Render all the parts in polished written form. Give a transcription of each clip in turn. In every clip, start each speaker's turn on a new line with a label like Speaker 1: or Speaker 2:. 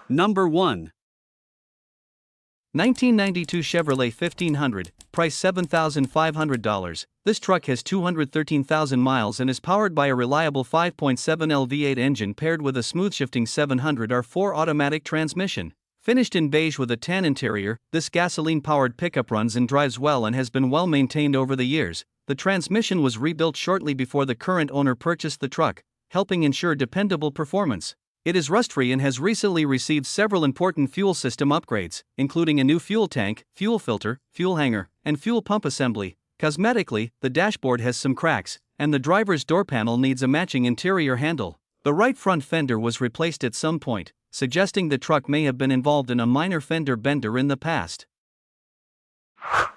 Speaker 1: Number 1.
Speaker 2: 1992 Chevrolet 1500, price $7,500. This truck has 213,000 miles and is powered by a reliable 5.7L V8 engine paired with a smooth-shifting 700R4 automatic transmission. Finished in beige with a tan interior, this gasoline-powered pickup runs and drives well and has been well maintained over the years. The transmission was rebuilt shortly before the current owner purchased the truck, helping ensure dependable performance. It is rust-free and has recently received several important fuel system upgrades, including a new fuel tank, fuel filter, fuel hanger, and fuel pump assembly. Cosmetically, the dashboard has some cracks, and the driver's door panel needs a matching interior handle. The right front fender was replaced at some point, suggesting the truck may have been involved in a minor fender bender in the past.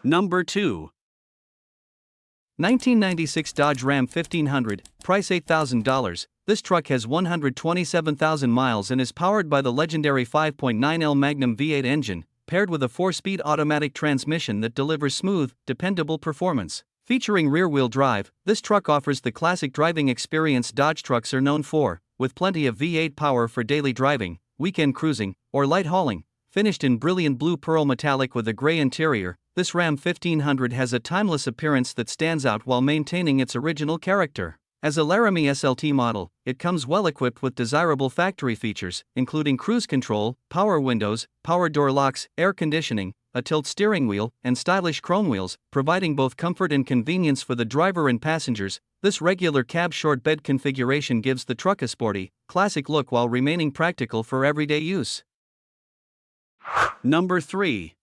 Speaker 1: Number 2.
Speaker 2: 1996 Dodge Ram 1500, price $8,000. This truck has 127,000 miles and is powered by the legendary 5.9L Magnum V8 engine, paired with a 4-speed automatic transmission that delivers smooth, dependable performance. Featuring rear-wheel drive, this truck offers the classic driving experience Dodge trucks are known for, with plenty of V8 power for daily driving, weekend cruising, or light hauling. Finished in brilliant blue pearl metallic with a gray interior, this Ram 1500 has a timeless appearance that stands out while maintaining its original character. As a Laramie SLT model, it comes well equipped with desirable factory features, including cruise control, power windows, power door locks, air conditioning, a tilt steering wheel, and stylish chrome wheels, providing both comfort and convenience for the driver and passengers. This regular cab short bed configuration gives the truck a sporty, classic look while remaining practical for everyday use.
Speaker 1: Number 3.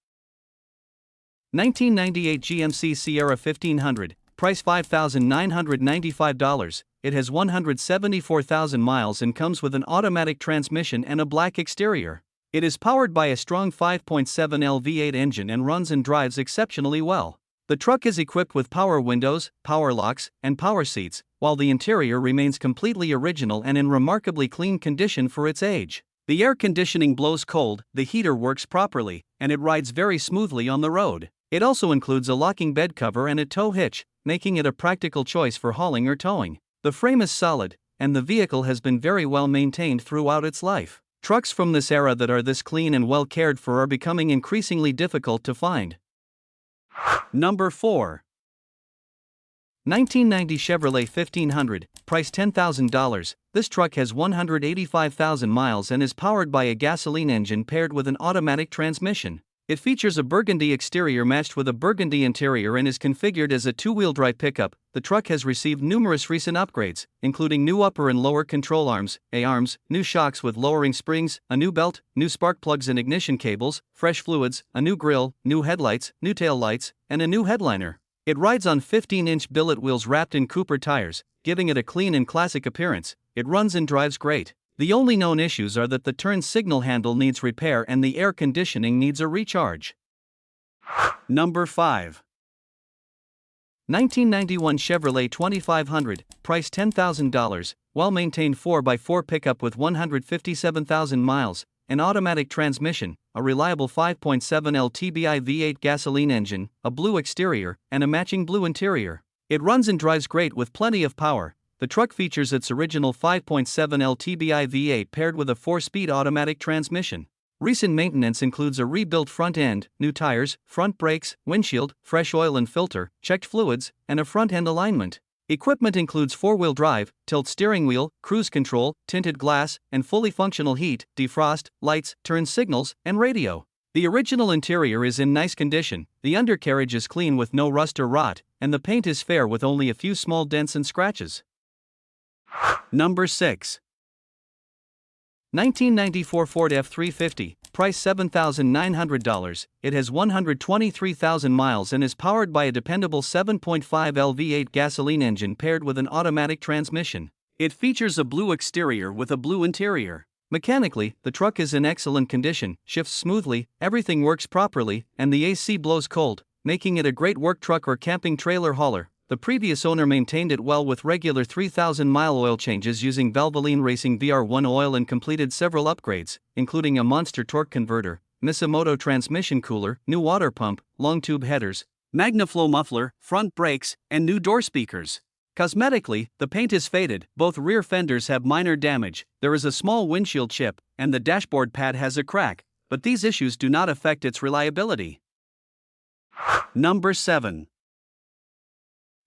Speaker 2: 1998 GMC Sierra 1500, price $5,995. It has 174,000 miles and comes with an automatic transmission and a black exterior. It is powered by a strong 5.7L V8 engine and runs and drives exceptionally well. The truck is equipped with power windows, power locks, and power seats, while the interior remains completely original and in remarkably clean condition for its age. The air conditioning blows cold, the heater works properly, and it rides very smoothly on the road. It also includes a locking bed cover and a tow hitch, making it a practical choice for hauling or towing. The frame is solid, and the vehicle has been very well maintained throughout its life. Trucks from this era that are this clean and well cared for are becoming increasingly difficult to find.
Speaker 1: Number 4.
Speaker 2: 1990 Chevrolet 1500, price $10,000. This truck has 185,000 miles and is powered by a gasoline engine paired with an automatic transmission. It features a burgundy exterior matched with a burgundy interior and is configured as a two-wheel drive pickup. The truck has received numerous recent upgrades, including new upper and lower control arms, A-arms, new shocks with lowering springs, a new belt, new spark plugs and ignition cables, fresh fluids, a new grille, new headlights, new tail lights, and a new headliner. It rides on 15-inch billet wheels wrapped in Cooper tires, giving it a clean and classic appearance. It runs and drives great. The only known issues are that the turn signal handle needs repair and the air conditioning needs a recharge.
Speaker 1: Number 5.
Speaker 2: 1991 Chevrolet 2500, price $10,000, well-maintained 4x4 pickup with 157,000 miles, an automatic transmission, a reliable 5.7L TBI V8 gasoline engine, a blue exterior, and a matching blue interior. It runs and drives great with plenty of power. The truck features its original 5.7L TBI V8 paired with a 4-speed automatic transmission. Recent maintenance includes a rebuilt front end, new tires, front brakes, windshield, fresh oil and filter, checked fluids, and a front end alignment. Equipment includes 4-wheel drive, tilt steering wheel, cruise control, tinted glass, and fully functional heat, defrost, lights, turn signals, and radio. The original interior is in nice condition, the undercarriage is clean with no rust or rot, and the paint is fair with only a few small dents and scratches.
Speaker 1: Number 6.
Speaker 2: 1994 Ford F350, price $7,900. It has 123,000 miles and is powered by a dependable 7.5L V8 gasoline engine paired with an automatic transmission.
Speaker 1: It features a blue exterior with a blue interior.
Speaker 2: Mechanically, the truck is in excellent condition, shifts smoothly, everything works properly, and the AC blows cold, making it a great work truck or camping trailer hauler. The previous owner maintained it well with regular 3,000-mile oil changes using Valvoline Racing VR1 oil and completed several upgrades, including a monster torque converter, Misimoto transmission cooler, new water pump, long tube headers,
Speaker 1: MagnaFlow muffler, front brakes, and new door speakers. Cosmetically, the paint is faded, both rear fenders have minor damage, there is a small windshield chip, and the dashboard pad has a crack, but these issues do not affect its reliability. Number 7.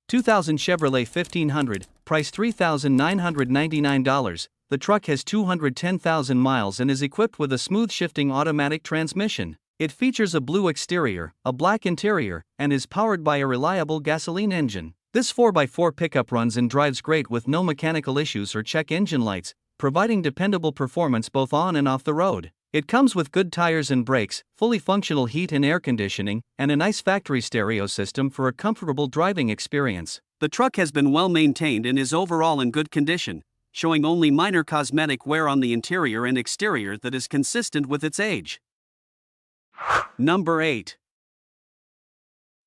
Speaker 1: 2000 Chevrolet 1500, price $3,999. The truck has 210,000 miles and is equipped with a smooth shifting automatic transmission. It features a blue exterior, a black interior, and is powered by a reliable gasoline engine. This 4x4 pickup runs and drives great with no mechanical issues or check engine lights, providing dependable performance both on and off the road. It comes with good tires and brakes, fully functional heat and air conditioning, and a nice factory stereo system for a comfortable driving experience. The truck has been well maintained and is overall in good condition, showing only minor cosmetic wear on the interior and exterior that is consistent with its age. Number 8.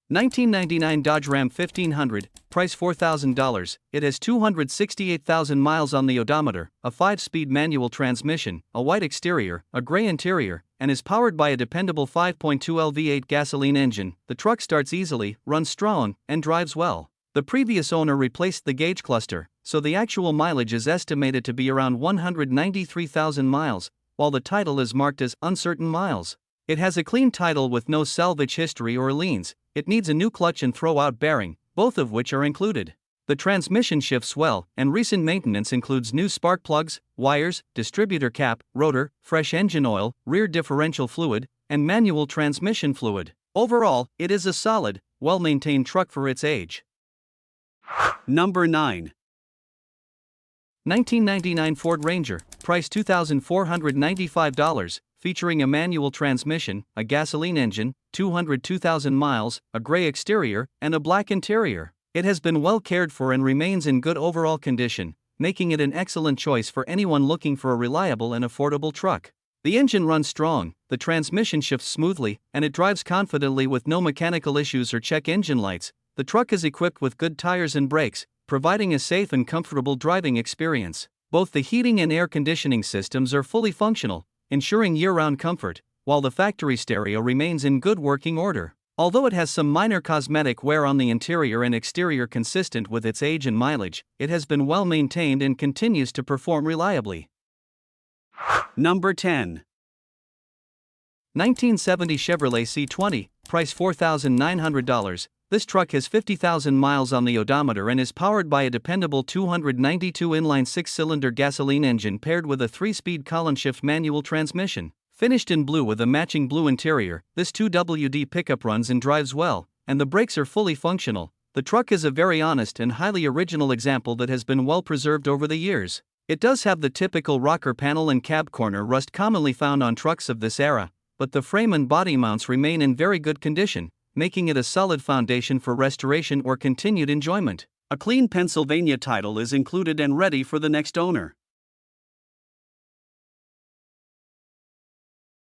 Speaker 1: 1999 Dodge Ram 1500, price $4,000. It has 268,000 miles on the odometer, a 5-speed manual transmission, a white exterior, a gray interior, and is powered by a dependable 5.2L V8 gasoline engine. The truck starts easily, runs strong, and drives well. The previous owner replaced the gauge cluster, so the actual mileage is estimated to be around 193,000 miles, while the title is marked as uncertain miles. It has a clean title with no salvage history or liens. It needs a new clutch and throw-out bearing, both of which are included. The transmission shifts well, and recent maintenance includes new spark plugs, wires, distributor cap, rotor, fresh engine oil, rear differential fluid, and manual transmission fluid. Overall, it is a solid, well-maintained truck for its age. Number 9. 1999 Ford Ranger, price $2,495, featuring a manual transmission, a gasoline engine, 202,000 miles, a gray exterior, and a black interior. It has been well cared for and remains in good overall condition, making it an excellent choice for anyone looking for a reliable and affordable truck. The engine runs strong, the transmission shifts smoothly, and it drives confidently with no mechanical issues or check engine lights. The truck is equipped with good tires and brakes, providing a safe and comfortable driving experience. Both the heating and air conditioning systems are fully functional, ensuring year-round comfort, while the factory stereo remains in good working order. Although it has some minor cosmetic wear on the interior and exterior consistent with its age and mileage, it has been well maintained and continues to perform reliably. Number 10. 1970 Chevrolet C20, price $4,900. This truck has 50,000 miles on the odometer and is powered by a dependable 292 inline 6-cylinder gasoline engine paired with a 3-speed column shift manual transmission. Finished in blue with a matching blue interior, this 2WD pickup runs and drives well, and the brakes are fully functional. The truck is a very honest and highly original example that has been well preserved over the years. It does have the typical rocker panel and cab corner rust commonly found on trucks of this era, but the frame and body mounts remain in very good condition, making it a solid foundation for restoration or continued enjoyment. A clean Pennsylvania title is included and ready for the next owner.